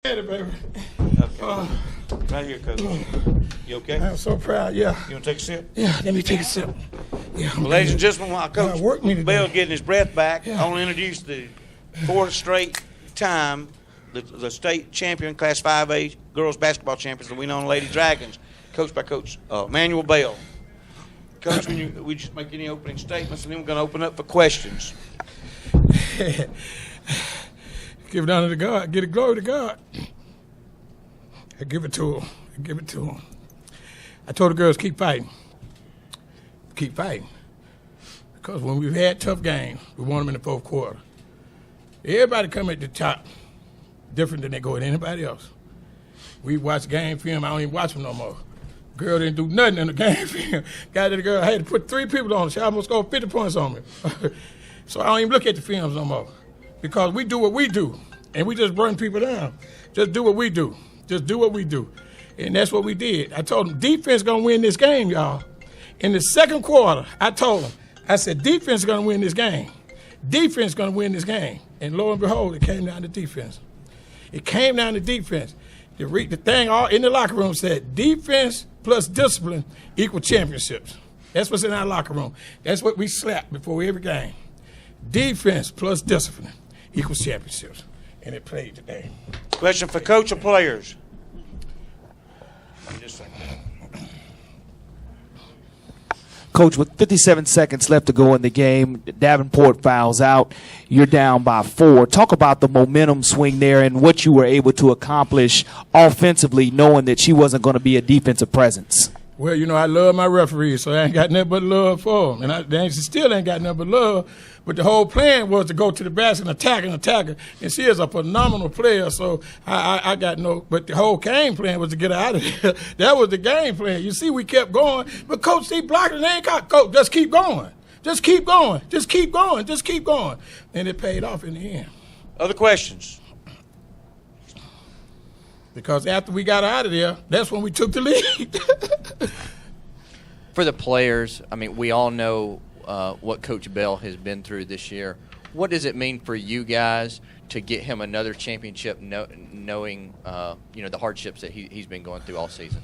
Baby. Okay. Right here, Coach. You okay? I'm so proud, yeah. You want to take a sip? Yeah, let me take a sip. Yeah, Well, ladies and gentlemen, while Coach work me today. Bell getting his breath back, Yeah. I want to introduce the fourth straight time the state champion, Class 5A girls basketball champions, the Winona Lady Dragons, coached by Coach Manuel Bell. Coach, we just make any opening statements, and then we're going to open up for questions. Give it honor to God. Give it glory to God. I give it to him. I give it to him. I told the girls, keep fighting. Keep fighting. Because when we've had tough games, we won them in the fourth quarter. Everybody come at the top different than they go at anybody else. We watch game film. I don't even watch them no more. Girl didn't do nothing in the game film. Got to the girl, I had to put 3 people on her. She almost scored 50 points on me. So I don't even look at the films no more. Because we do what we do, and we just burn people down. Just do what we do. Just do what we do. And that's what we did. I told them, defense going to win this game, y'all. In the second quarter, I told them, I said, defense is going to win this game. Defense is going to win this game. And lo and behold, it came down to defense. It came down to defense. The thing all in the locker room said, defense plus discipline equal championships. That's what's in our locker room. That's what we slapped before every game. Defense plus discipline equals championships. And it played today. Question for coach or players? Just a second. Coach, with 57 seconds left to go in the game, Davenport fouls out. You're down by 4. Talk about the momentum swing there and what you were able to accomplish offensively, knowing that she wasn't going to be a defensive presence. Well, you know, I love my referees, so I ain't got nothing but love for them. And they still ain't got nothing but love. But the whole plan was to go to the basket and attack her. And she is a phenomenal player, so I got no – but the whole game plan was to get her out of there. That was the game plan. You see, we kept going. But Coach, they blocked it. They ain't got – Coach, just keep going. Just keep going. Just keep going. Just keep going. And it paid off in the end. Other questions? Because after we got out of there, that's when we took the lead. For the players, I mean, we all know what Coach Bell has been through this year. What does it mean for you guys to get him another championship, knowing the hardships that he's been going through all season?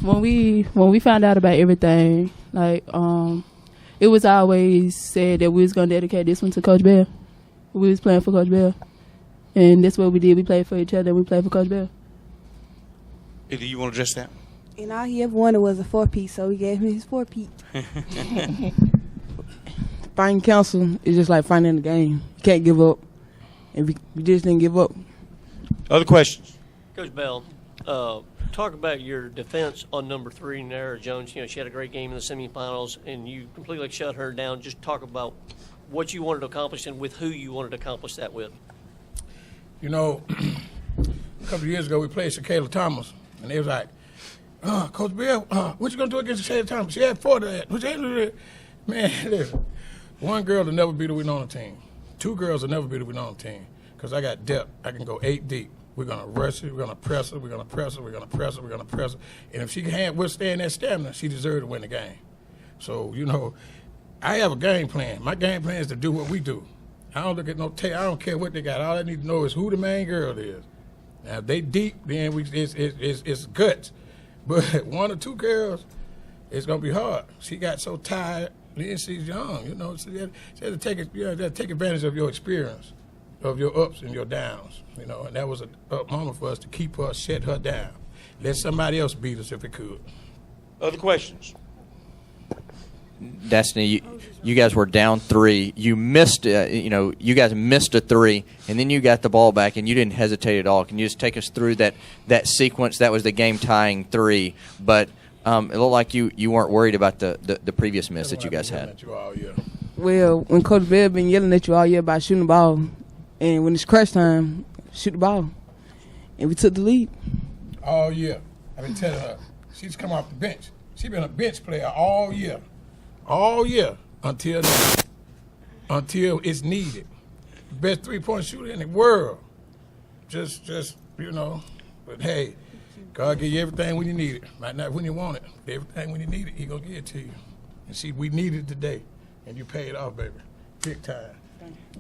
When we found out about everything, it was always said that we was gonna dedicate this one to Coach Bell. We was playing for Coach Bell, and that's what we did. We played for each other, and we played for Coach Bell. Do you want to address that? And all he ever wanted was a 4-piece, so we gave him his 4-piece. Fighting counsel is just like fighting in the game. You can't give up, and we just didn't give up. Other questions? Coach Bell, talk about your defense on number 3, Nara Jones. You know, she had a great game in the semifinals, and you completely shut her down. Just talk about what you wanted to accomplish and with who you wanted to accomplish that with. You know, a couple of years ago we played Shakayla Thomas, and they was like, Coach Bell, what you going to do against Shakayla Thomas? She had 4 to that. What you do that? Man, listen, one girl will never beat a Winona team. 2 girls will never beat a Winona team because I got depth. I can go 8 deep. We're going to rush her. We're going to press her. We're going to press her. We're going to press her. We're going to press her. And if she can't withstand that stamina, she deserves to win the game. So, you know, I have a game plan. My game plan is to do what we do. I don't look at no tape. I don't care what they got. All I need to know is who the main girl is. Now, if they deep, then it's guts. But 1 or 2 girls, it's going to be hard. She got so tired. Then she's young, you know. So you have to take advantage of your experience, of your ups and your downs, you know. And that was a up moment for us to keep her, shut her down. Let somebody else beat us if it could. Other questions? Destiny, you guys were down 3. You missed, you guys missed a 3, and then you got the ball back, and you didn't hesitate at all. Can you just take us through that sequence? That was the game-tying 3, but it looked like you weren't worried about the previous miss that you guys had. Well, when Coach Bell been yelling at you all year about shooting the ball, and when it's crunch time, shoot the ball, and we took the lead. All year. I've been telling her. She's come off the bench. She's been a bench player all year. All year until now, until it's needed. Best 3-point shooter in the world. Just you know. But hey, God give you everything when you need it. Might not when you want it. But everything when you need it, He gonna give it to you. And see, we need it today, and you paid off, baby, big time.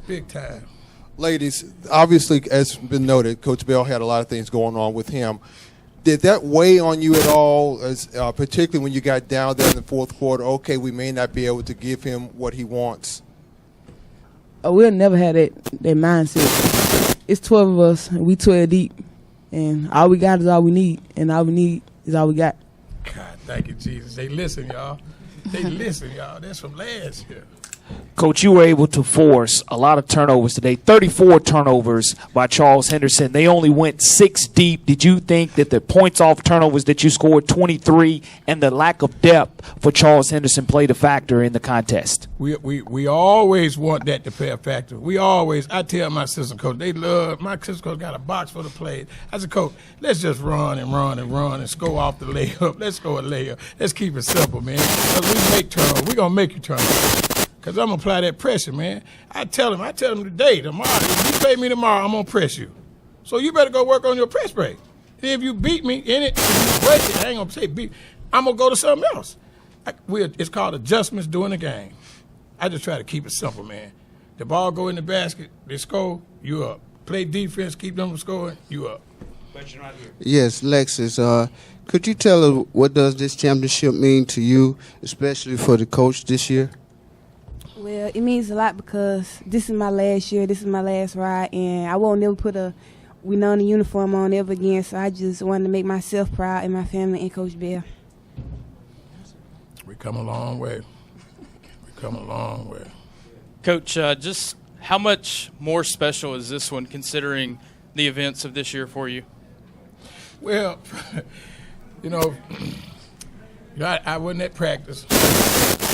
Big time. Ladies, obviously, as been noted, Coach Bell had a lot of things going on with him. Did that weigh on you at all, as, particularly when you got down there in the fourth quarter? Okay, we may not be able to give him what he wants. We'll never have that mindset. It's 12 of us, and we 12 deep. And all we got is all we need, and all we need is all we got. God, thank you, Jesus. They listen, y'all. They listen, y'all. That's from last year. Coach, you were able to force a lot of turnovers today, 34 turnovers by Charles Henderson. They only went 6 deep. Did you think that the points off turnovers that you scored, 23, and the lack of depth for Charles Henderson played a factor in the contest? We always want that to play a factor. I tell my assistant coach, my assistant coach got a box for the plays. I said, Coach, let's just run and score off the layup. Let's go a layup. Let's keep it simple, man. Because we make turnovers. We're going to make you turnovers. Because I'm going to apply that pressure, man. I tell him today, tomorrow, if you play me tomorrow, I'm going to press you. So you better go work on your press break. And if you beat me in it, if you break it, I ain't going to say beat, I'm going to go to something else. It's called adjustments during the game. I just try to keep it simple, man. The ball go in the basket, they score, you up. Play defense, keep them from scoring, you up. Question right here. Yes, Lexus, could you tell us what does this championship mean to you, especially for the coach this year? Well, it means a lot because this is my last year, this is my last ride, and I won't never put a Winona uniform on ever again, so I just wanted to make myself proud and my family and Coach Bell. We come a long way. Coach, just how much more special is this one considering the events of this year for you? Well, I wasn't at practice.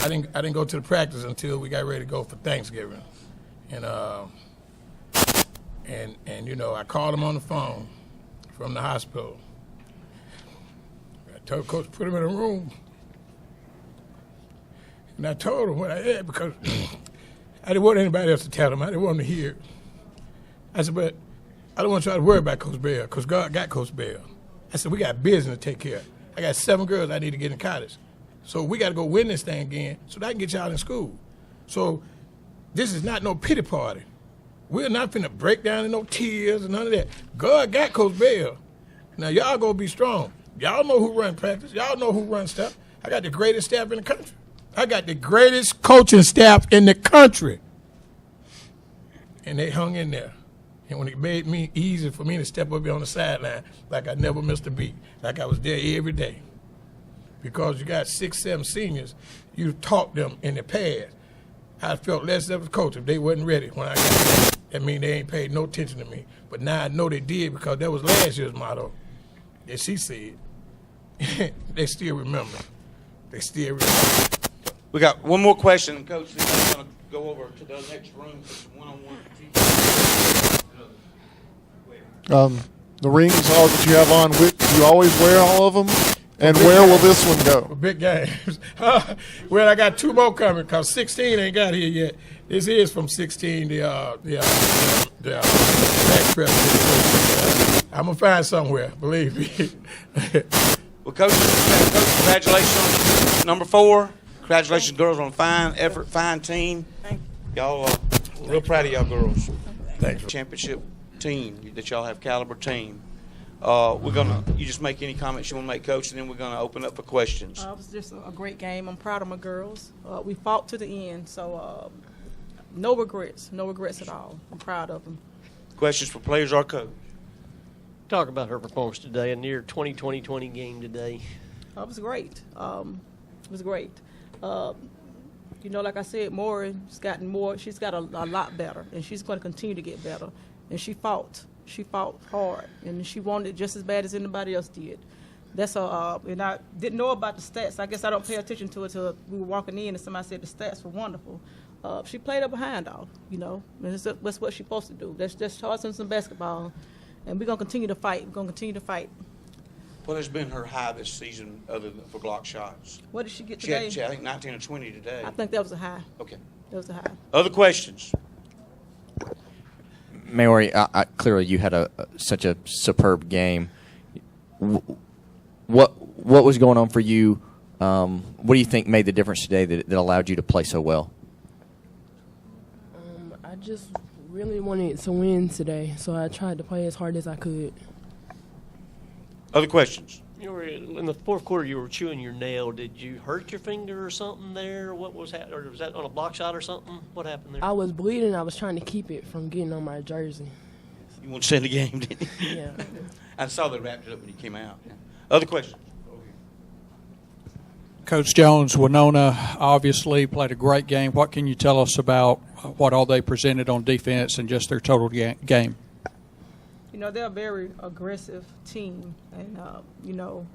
I didn't go to the practice until we got ready to go for Thanksgiving, and I called him on the phone from the hospital. I told Coach put him in a room, and I told him what I had because I didn't want anybody else to tell him. I didn't want him to hear. I said, but I don't want y'all to worry about Coach Bell because God got Coach Bell. I said, we got business to take care of. I got 7 girls I need to get in college. So we got to go win this thing again so that I can get y'all in school. So this is not no pity party. We're not finna break down in no tears and none of that. God got Coach Bell. Now y'all gonna be strong. Y'all know who run practice. Y'all know who run stuff. I got the greatest staff in the country. I got the greatest coaching staff in the country. And they hung in there. And when it made me easy for me to step up here on the sideline, like I never missed a beat, like I was there every day. Because you got 6, 7 seniors, you taught them in the past. I felt less of a coach if they wasn't ready when I got there. That means they ain't paid no attention to me. But now I know they did because that was last year's motto. That she said. They still remember. We got one more question, Coach. Then I'm going to go over to the next room for some one-on-one. The rings all that you have on, do you always wear all of them? And where will this one go? For big games. Well, I got 2 more coming because 16 ain't got here yet. This is from 16, the next press. I'm going to find somewhere, believe me. Well, Coach, congratulations on number 4. Congratulations, girls, on a fine effort, fine team. Y'all real proud of y'all girls. Thanks. Championship team that y'all have, caliber team. You just make any comments you want to make, Coach, and then we're gonna open up for questions. It was just a great game. I'm proud of my girls. We fought to the end, so no regrets at all. I'm proud of them. Questions for players or coach? Talk about her performance today, a near 20-20-20 game today. It was great. It was great. Like I said, Maury's gotten more. She's got a lot better, and she's going to continue to get better. And she fought. She fought hard, and she wanted it just as bad as anybody else did. And I didn't know about the stats. I guess I don't pay attention to it until we were walking in, and somebody said the stats were wonderful. She played her behind off, and that's what she's supposed to do. That's just toss in some basketball, and we're going to continue to fight. What has been her high this season other than for block shots? What did she get today? She had, I think, 19 or 20 today. I think that was a high. Okay. That was a high. Other questions? Maori, clearly you had such a superb game. What was going on for you? What do you think made the difference today that allowed you to play so well? I just really wanted to win today, so I tried to play as hard as I could. Other questions? You were in the fourth quarter. You were chewing your nail. Did you hurt your finger or something there? What was that? Or was that on a block shot or something? What happened there? I was bleeding. I was trying to keep it from getting on my jersey. You want to send the game, didn't you? Yeah. I saw they wrapped it up when you came out. Yeah. Other questions? Coach Jones, Winona obviously played a great game. What can you tell us about what all they presented on defense and just their total game? You know, they're a very aggressive team. And, you know,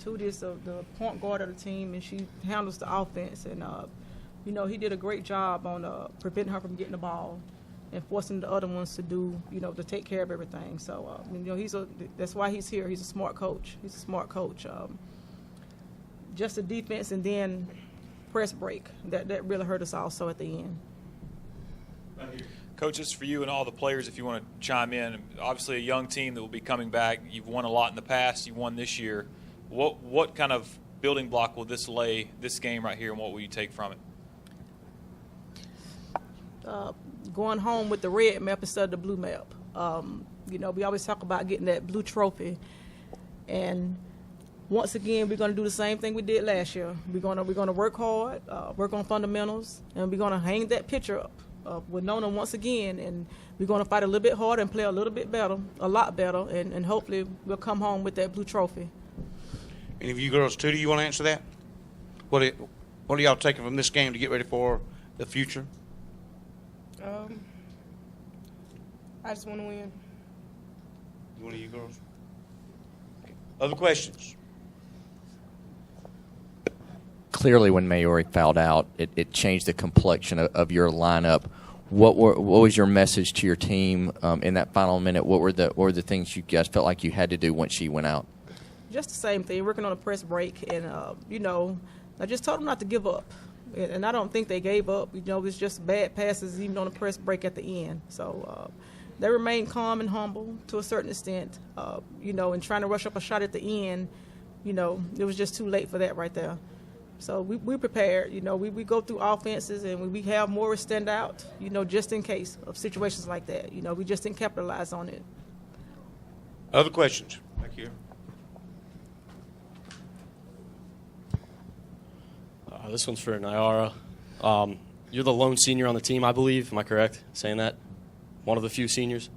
Tootie's the point guard of the team, and she handles the offense. And, you know, he did a great job on preventing her from getting the ball and forcing the other ones to do, you know, to take care of everything. So, you know, that's why he's here. He's a smart coach. He's a smart coach. Just the defense and then press break. That really hurt us also at the end. Coaches, for you and all the players, if you want to chime in, obviously a young team that will be coming back. You've won a lot in the past. You won this year. What kind of building block will this lay, this game right here, and what will you take from it? Going home with the red map instead of the blue map. You know, we always talk about getting that blue trophy. And once again, we're going to do the same thing we did last year. We're going to work hard, work on fundamentals, and we're going to hang that picture up with Nona once again. And we're going to fight a little bit harder and play a little bit better, a lot better, and hopefully we'll come home with that blue trophy. Any of you girls, too, do you want to answer that? What are y'all taking from this game to get ready for the future? I just want to win. One of you girls? Okay. Other questions? Clearly, when Maori fouled out, it changed the complexion of your lineup. What was your message to your team in that final minute? What were the things you guys felt like you had to do once she went out? Just the same thing, working on a press break. And, you know, I just told them not to give up. And I don't think they gave up. You know, it was just bad passes even on the press break at the end. So they remained calm and humble to a certain extent, you know, and trying to rush up a shot at the end, you know, it was just too late for that right there. So we prepared. You know, we go through offenses, and we have more stand out, you know, just in case of situations like that. You know, we just didn't capitalize on it. Other questions? Back here. This one's for Nyara. You're the lone senior on the team, I believe. Am I correct saying that? One of the few seniors?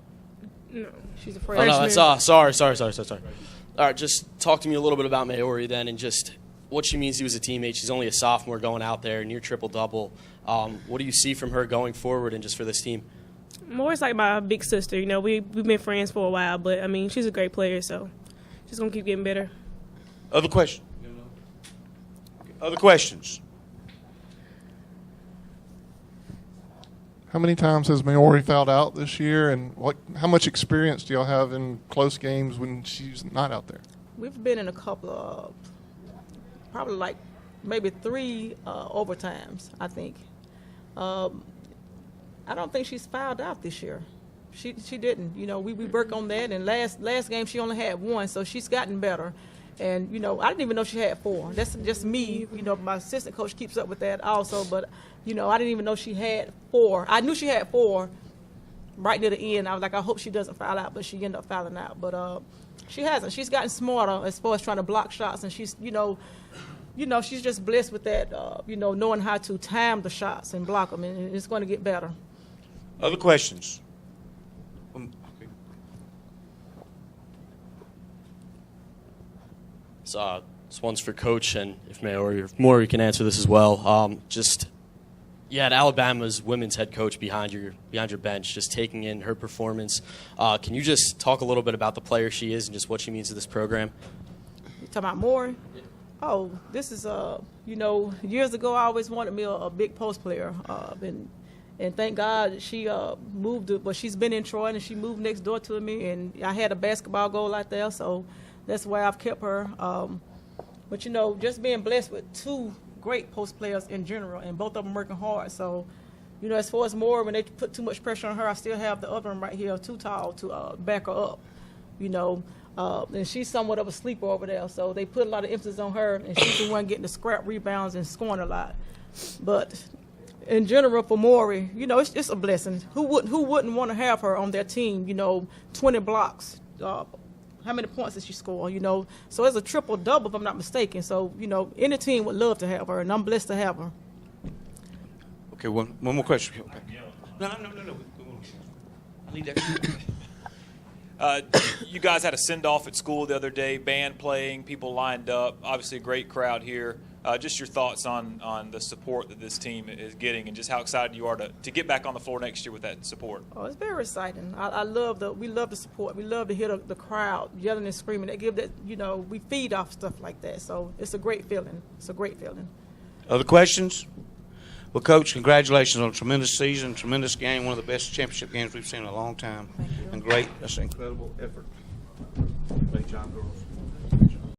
No, she's a freshman. Oh, no, that's sorry. All right, just talk to me a little bit about Maori then, and just what she means to you as a teammate. She's only a sophomore going out there, near triple-double. What do you see from her going forward and just for this team? Moore's like my big sister. You know, we've been friends for a while, but, I mean, she's a great player, so she's going to keep getting better. Other questions? Other questions? How many times has Maori fouled out this year, and how much experience do y'all have in close games when she's not out there? We've been in a couple of, probably like maybe 3 overtimes, I think. I don't think she's fouled out this year. She didn't. You know, we work on that, and last game she only had 1, so she's gotten better. And, you know, I didn't even know she had 4. That's just me. You know, my assistant coach keeps up with that also. But, you know, I didn't even know she had 4. I knew she had 4 right near the end. I was like, I hope she doesn't foul out, but she ended up fouling out. But she hasn't. She's gotten smarter as far as trying to block shots. And she's, you know, she's just blessed with that, you know, knowing how to time the shots and block them. And it's going to get better. Other questions? So this one's for Coach, and if Maori can answer this as well. You had Alabama's women's head coach behind your bench, just taking in her performance. Can you just talk a little bit about the player she is and just what she means to this program? You talking about Maury? Oh, this is you know, years ago I always wanted me a big post player, and thank God she moved. But she's been in Troy and she moved next door to me, and I had a basketball goal out there, so that's why I've kept her. But you know, just being blessed with 2 great post players in general, and both of them working hard. So, you know, as far as more, when they put too much pressure on her, I still have the other one right here, too tall to back her up. You know, and she's somewhat of a sleeper over there, so they put a lot of emphasis on her, and she's the one getting the scrap rebounds and scoring a lot. But in general for Maury, you know, it's a blessing. Who wouldn't want to have her on their team? You know, 20 blocks. How many points did she score? You know, so it's a triple double if I'm not mistaken. So you know, any team would love to have her, and I'm blessed to have her. Okay, one more question. Okay. No. I need that. You guys had a send-off at school the other day, band playing, people lined up, obviously a great crowd here. Just your thoughts on the support that this team is getting and just how excited you are to get back on the floor next year with that support. Oh, it's very exciting. We love the support. We love to hear the crowd yelling and screaming. They give that, you know, we feed off stuff like that. So it's a great feeling. It's a great feeling. Other questions? Well, Coach, congratulations on a tremendous season, tremendous game, one of the best championship games we've seen in a long time. And great, that's an incredible effort. Great job, girls.